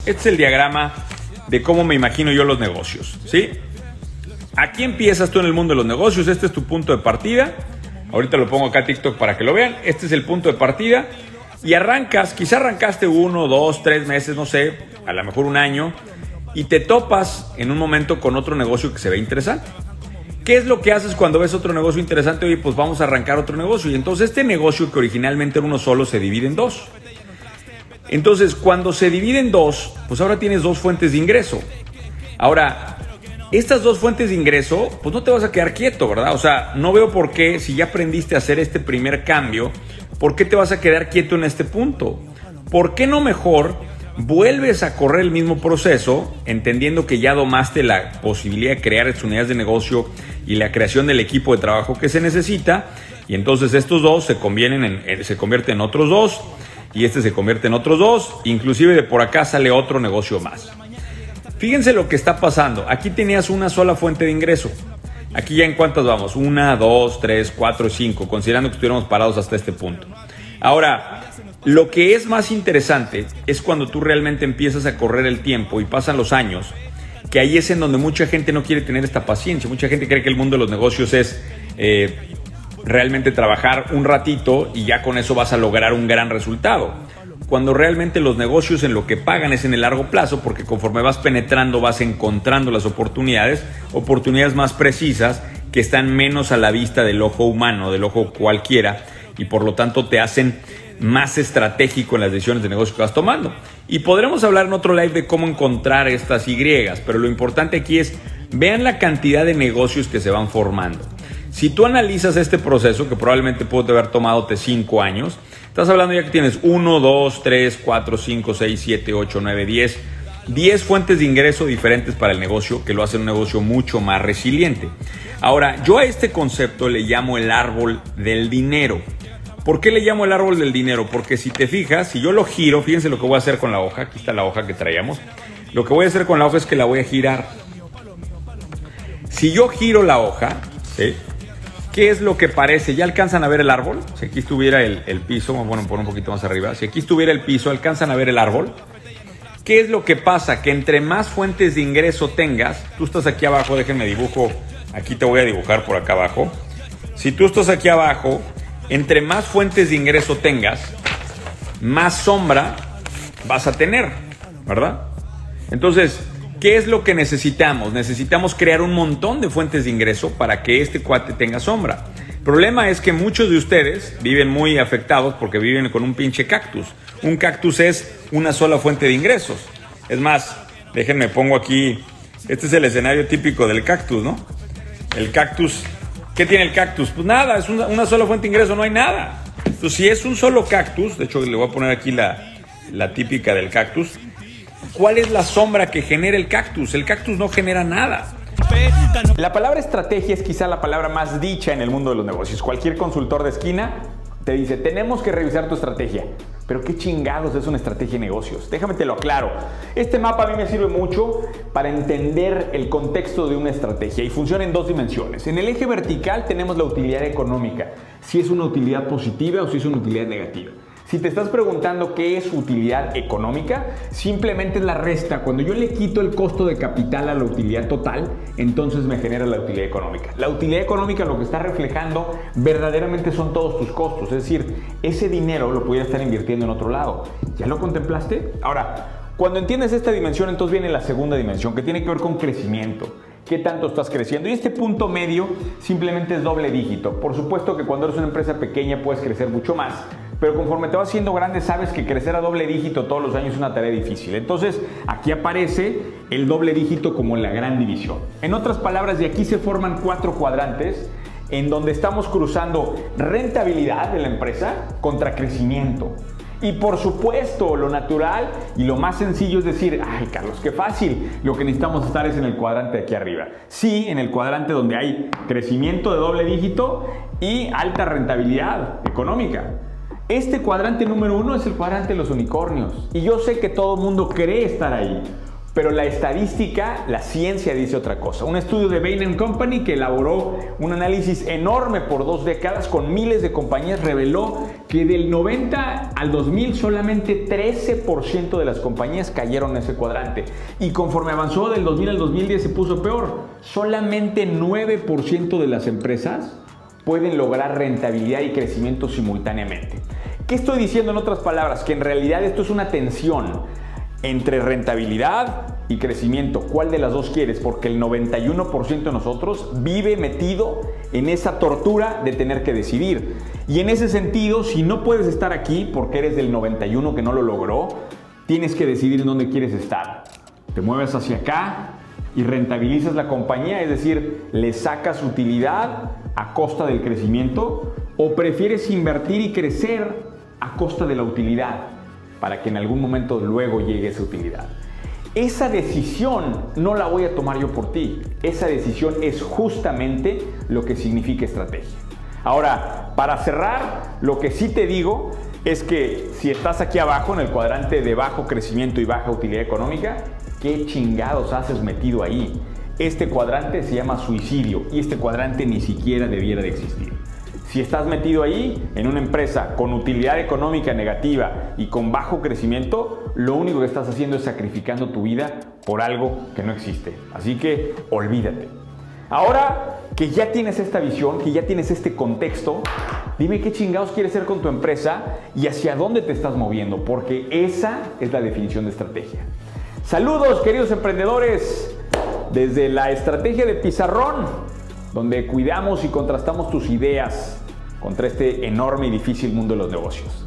Este es el diagrama de cómo me imagino yo los negocios, ¿sí? Aquí empiezas tú en el mundo de los negocios. Este es tu punto de partida. Ahorita lo pongo acá a TikTok para que lo vean. Este es el punto de partida. Y arrancas, quizá arrancaste 1, 2, 3 meses, no sé, a lo mejor un año, y te topas en un momento con otro negocio que se ve interesante. ¿Qué es lo que haces cuando ves otro negocio interesante? Oye, pues vamos a arrancar otro negocio. Y entonces este negocio, que originalmente era uno solo, se divide en dos. Entonces, cuando se divide en dos, pues ahora tienes dos fuentes de ingreso. Ahora, estas dos fuentes de ingreso, pues no te vas a quedar quieto, ¿verdad? O sea, no veo por qué, si ya aprendiste a hacer este primer cambio, ¿por qué te vas a quedar quieto en este punto? ¿Por qué no mejor vuelves a correr el mismo proceso, entendiendo que ya domaste la posibilidad de crear estas unidades de negocio y la creación del equipo de trabajo que se necesita? Y entonces estos dos se convierten en otros dos, y este se convierte en otros dos, inclusive de por acá sale otro negocio más. Fíjense lo que está pasando. Aquí tenías una sola fuente de ingreso. Aquí ya en cuántas vamos, 1, 2, 3, 4, 5, considerando que estuviéramos parados hasta este punto. Ahora, lo que es más interesante es cuando tú realmente empiezas a correr el tiempo y pasan los años, que ahí es en donde mucha gente no quiere tener esta paciencia. Mucha gente cree que el mundo de los negocios es realmente trabajar un ratito y ya con eso vas a lograr un gran resultado. Cuando realmente los negocios en lo que pagan es en el largo plazo, porque conforme vas penetrando vas encontrando las oportunidades más precisas que están menos a la vista del ojo humano, del ojo cualquiera, y por lo tanto te hacen más estratégico en las decisiones de negocio que vas tomando. Y podremos hablar en otro live de cómo encontrar estas Y, pero lo importante aquí es, vean la cantidad de negocios que se van formando. Si tú analizas este proceso, que probablemente puede haber tomado 5 años, estás hablando ya que tienes 1, 2, 3, 4, 5, 6, 7, 8, 9, 10 fuentes de ingreso diferentes para el negocio, que lo hacen un negocio mucho más resiliente. Ahora, yo a este concepto le llamo el árbol del dinero. ¿Por qué le llamo el árbol del dinero? Porque si te fijas, si yo lo giro, fíjense lo que voy a hacer con la hoja. Aquí está la hoja que traíamos. Lo que voy a hacer con la hoja es que la voy a girar. Si yo giro la hoja, ¿sí? ¿Qué es lo que parece? ¿Ya alcanzan a ver el árbol? Si aquí estuviera el piso, bueno, por un poquito más arriba. Si aquí estuviera el piso, ¿alcanzan a ver el árbol? ¿Qué es lo que pasa? Que entre más fuentes de ingreso tengas, tú estás aquí abajo, déjenme dibujo, aquí te voy a dibujar por acá abajo. Si tú estás aquí abajo, entre más fuentes de ingreso tengas, más sombra vas a tener, ¿verdad? Entonces, ¿qué es lo que necesitamos? Necesitamos crear un montón de fuentes de ingreso para que este cuate tenga sombra. El problema es que muchos de ustedes viven muy afectados porque viven con un pinche cactus. Un cactus es una sola fuente de ingresos. Es más, déjenme pongo aquí, este es el escenario típico del cactus, ¿no? El cactus, ¿qué tiene el cactus? Pues nada, es una sola fuente de ingreso, no hay nada. Entonces, si es un solo cactus, de hecho le voy a poner aquí la típica del cactus. ¿Cuál es la sombra que genera el cactus? El cactus no genera nada. La palabra estrategia es quizá la palabra más dicha en el mundo de los negocios. Cualquier consultor de esquina te dice, tenemos que revisar tu estrategia. Pero ¿qué chingados es una estrategia de negocios? Déjame te lo aclaro. Este mapa a mí me sirve mucho para entender el contexto de una estrategia y funciona en dos dimensiones. En el eje vertical tenemos la utilidad económica, si es una utilidad positiva o si es una utilidad negativa. Si te estás preguntando qué es utilidad económica, simplemente es la resta. Cuando yo le quito el costo de capital a la utilidad total, entonces me genera la utilidad económica. La utilidad económica lo que está reflejando verdaderamente son todos tus costos. Es decir, ese dinero lo pudieras estar invirtiendo en otro lado. ¿Ya lo contemplaste? Ahora, cuando entiendes esta dimensión, entonces viene la segunda dimensión, que tiene que ver con crecimiento. ¿Qué tanto estás creciendo? Y este punto medio simplemente es doble dígito. Por supuesto que cuando eres una empresa pequeña puedes crecer mucho más, pero conforme te vas haciendo grande sabes que crecer a doble dígito todos los años es una tarea difícil. Entonces aquí aparece el doble dígito como la gran división. En otras palabras, de aquí se forman 4 cuadrantes en donde estamos cruzando rentabilidad de la empresa contra crecimiento. Y por supuesto, lo natural y lo más sencillo es decir, ay Carlos, qué fácil, lo que necesitamos estar es en el cuadrante de aquí arriba. Sí, en el cuadrante donde hay crecimiento de doble dígito y alta rentabilidad económica. Este cuadrante número 1 es el cuadrante de los unicornios. Y yo sé que todo el mundo cree estar ahí. Pero la estadística, la ciencia dice otra cosa. Un estudio de Bain & Company que elaboró un análisis enorme por 2 décadas con miles de compañías reveló que del 90 al 2000 solamente 13% de las compañías cayeron en ese cuadrante. Y conforme avanzó del 2000 al 2010 se puso peor. Solamente 9% de las empresas pueden lograr rentabilidad y crecimiento simultáneamente. ¿Qué estoy diciendo en otras palabras? Que en realidad esto es una tensión entre rentabilidad y crecimiento. ¿Cuál de las dos quieres? Porque el 91% de nosotros vive metido en esa tortura de tener que decidir. Y en ese sentido, si no puedes estar aquí porque eres del 91 que no lo logró, tienes que decidir en dónde quieres estar. Te mueves hacia acá y rentabilizas la compañía, es decir, le sacas utilidad a costa del crecimiento, o prefieres invertir y crecer a costa de la utilidad, para que en algún momento luego llegue esa utilidad. Esa decisión no la voy a tomar yo por ti. Esa decisión es justamente lo que significa estrategia. Ahora, para cerrar, lo que sí te digo es que si estás aquí abajo en el cuadrante de bajo crecimiento y baja utilidad económica, ¿qué chingados haces metido ahí? Este cuadrante se llama suicidio y este cuadrante ni siquiera debiera de existir. Si estás metido ahí en una empresa con utilidad económica negativa y con bajo crecimiento, lo único que estás haciendo es sacrificando tu vida por algo que no existe. Así que olvídate. Ahora que ya tienes esta visión, que ya tienes este contexto, dime qué chingados quieres hacer con tu empresa y hacia dónde te estás moviendo, porque esa es la definición de estrategia. Saludos, queridos emprendedores, desde la estrategia de Pizarrón, donde cuidamos y contrastamos tus ideas contra este enorme y difícil mundo de los negocios.